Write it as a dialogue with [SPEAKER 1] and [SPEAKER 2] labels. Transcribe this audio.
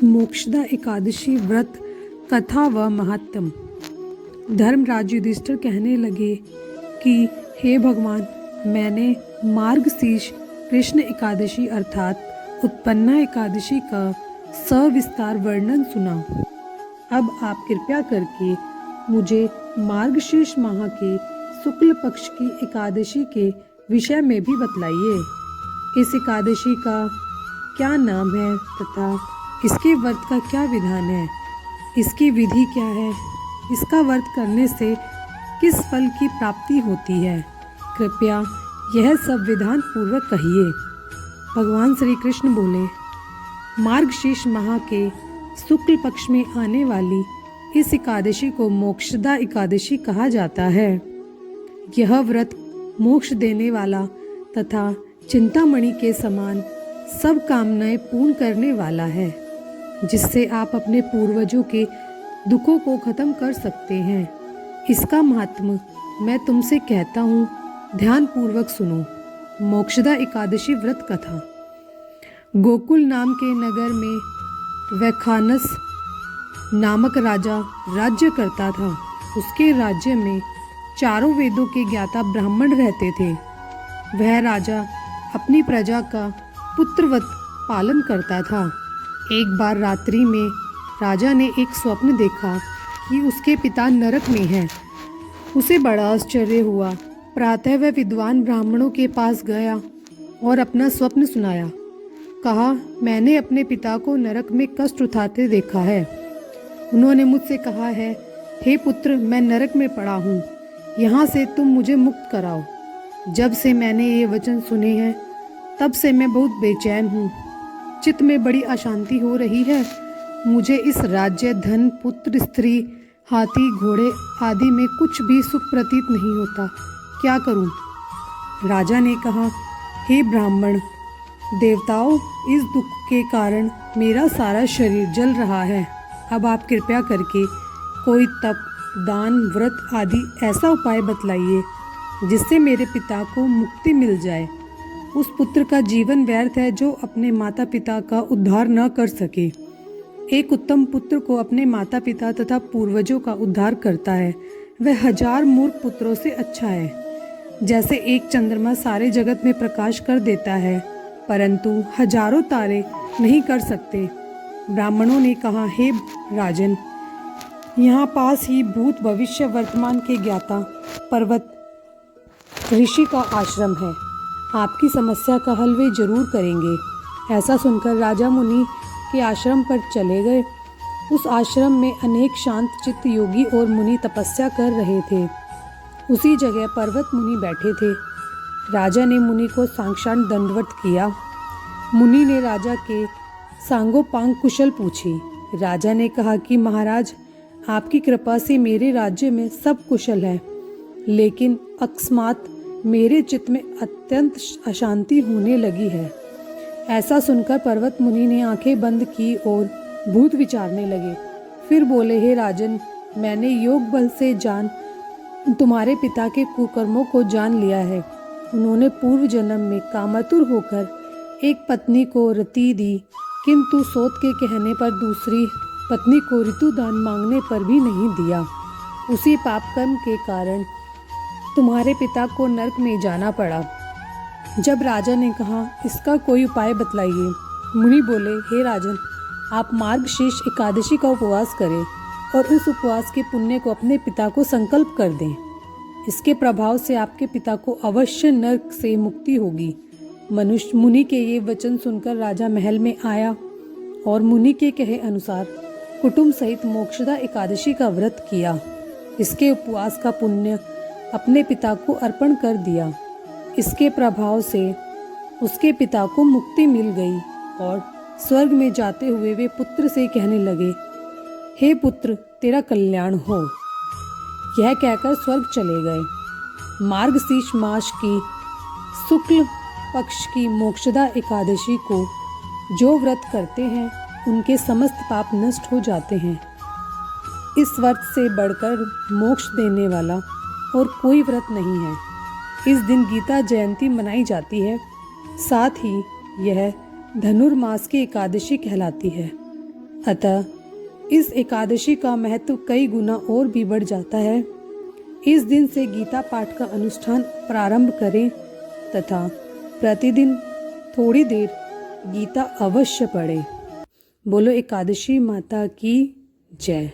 [SPEAKER 1] मोक्षदा एकादशी व्रत कथा व महात्म। धर्मराज युधिष्ठिर कहने लगे कि हे भगवान, मैंने मार्गशीर्ष कृष्ण एकादशी अर्थात उत्पन्ना एकादशी का सविस्तार वर्णन सुना। अब आप कृपया करके मुझे मार्गशीर्ष माह के शुक्ल पक्ष की एकादशी के विषय में भी बतलाइए। इस एकादशी का क्या नाम है तथा इसके व्रत का क्या विधान है, इसकी विधि क्या है, इसका व्रत करने से किस फल की प्राप्ति होती है, कृपया यह सब विधान पूर्वक कहिए। भगवान श्री कृष्ण बोले, मार्गशीर्ष माह के शुक्ल पक्ष में आने वाली इस एकादशी को मोक्षदा एकादशी कहा जाता है। यह व्रत मोक्ष देने वाला तथा चिंतामणि के समान सब कामनाएं पूर्ण करने वाला है, जिससे आप अपने पूर्वजों के दुखों को खत्म कर सकते हैं। इसका महात्म मैं तुमसे कहता हूँ, ध्यान पूर्वक सुनो। मोक्षदा एकादशी व्रत कथा। गोकुल नाम के नगर में वैखानस नामक राजा राज्य करता था। उसके राज्य में चारों वेदों के ज्ञाता ब्राह्मण रहते थे। वह राजा अपनी प्रजा का पुत्रवत पालन करता था। एक बार रात्रि में राजा ने एक स्वप्न देखा कि उसके पिता नरक में हैं। उसे बड़ा आश्चर्य हुआ। प्रातः वह विद्वान ब्राह्मणों के पास गया और अपना स्वप्न सुनाया। कहा, मैंने अपने पिता को नरक में कष्ट उठाते देखा है। उन्होंने मुझसे कहा है, हे पुत्र, मैं नरक में पड़ा हूँ, यहाँ से तुम मुझे मुक्त कराओ। जब से मैंने ये वचन सुने हैं तब से मैं बहुत बेचैन हूँ। चित्त में बड़ी अशांति हो रही है। मुझे इस राज्य, धन, पुत्र, स्त्री, हाथी, घोड़े आदि में कुछ भी सुख प्रतीत नहीं होता। क्या करूँ? राजा ने कहा, हे ब्राह्मण, देवताओं, इस दुख के कारण मेरा सारा शरीर जल रहा है। अब आप कृपया करके कोई तप, दान, व्रत आदि ऐसा उपाय बतलाइए जिससे मेरे पिता को मुक्ति मिल जाए। उस पुत्र का जीवन व्यर्थ है जो अपने माता पिता का उद्धार न कर सके। एक उत्तम पुत्र को अपने माता पिता तथा पूर्वजों का उद्धार करता है। वह 1000 मूर्ख पुत्रों से अच्छा है। जैसे एक चंद्रमा सारे जगत में प्रकाश कर देता है, परंतु हजारों तारे नहीं कर सकते। ब्राह्मणों ने कहा, हे राजन, यहाँ पास ही भूत, भविष्य, वर्तमान के ज्ञाता पर्वत ऋषि का आश्रम है। आपकी समस्या का हल वे जरूर करेंगे। ऐसा सुनकर राजा मुनि के आश्रम पर चले गए। उस आश्रम में अनेक शांत चित्त योगी और मुनि तपस्या कर रहे थे। उसी जगह पर्वत मुनि बैठे थे। राजा ने मुनि को साष्टांग दंडवत किया। मुनि ने राजा के सांगोपांग कुशल पूछी। राजा ने कहा कि महाराज, आपकी कृपा से मेरे राज्य में सब कुशल है, लेकिन अकस्मात मेरे चित्त में अत्यंत अशांति होने लगी है। ऐसा सुनकर पर्वत मुनि ने आंखें बंद की और भूत विचारने लगे। फिर बोले, हे राजन, मैंने योग बल से तुम्हारे पिता के कुकर्मों को जान लिया है। उन्होंने पूर्व जन्म में कामातुर होकर एक पत्नी को रति दी, किंतु सोत के कहने पर दूसरी पत्नी को ऋतुदान मांगने पर भी नहीं दिया। उसी पाप कर्म के कारण तुम्हारे पिता को नरक में जाना पड़ा। जब राजा ने कहा, इसका कोई उपाय बतलाइए, मुनि बोले, हे राजन, आप मार्गशीर्ष एकादशी का उपवास करें और उस उपवास के पुण्य को अपने पिता को संकल्प कर दें। इसके प्रभाव से आपके पिता को अवश्य नरक से मुक्ति होगी। मनुष्य मुनि के ये वचन सुनकर राजा महल में आया और मुनि के कहे अनुसार कुटुंब सहित मोक्षदा एकादशी का व्रत किया। इसके उपवास का पुण्य अपने पिता को अर्पण कर दिया। इसके प्रभाव से उसके पिता को मुक्ति मिल गई और स्वर्ग में जाते हुए वे पुत्र से कहने लगे, हे पुत्र, तेरा कल्याण हो। यह कहकर स्वर्ग चले गए। मार्गशीर्ष मास की शुक्ल पक्ष की मोक्षदा एकादशी को जो व्रत करते हैं उनके समस्त पाप नष्ट हो जाते हैं। इस व्रत से बढ़कर मोक्ष देने वाला और कोई व्रत नहीं है। इस दिन गीता जयंती मनाई जाती है। साथ ही यह धनुर्मास की एकादशी कहलाती है। अतः इस एकादशी का महत्व कई गुना और भी बढ़ जाता है। इस दिन से गीता पाठ का अनुष्ठान प्रारंभ करें तथा प्रतिदिन थोड़ी देर गीता अवश्य पढ़ें। बोलो एकादशी माता की जय।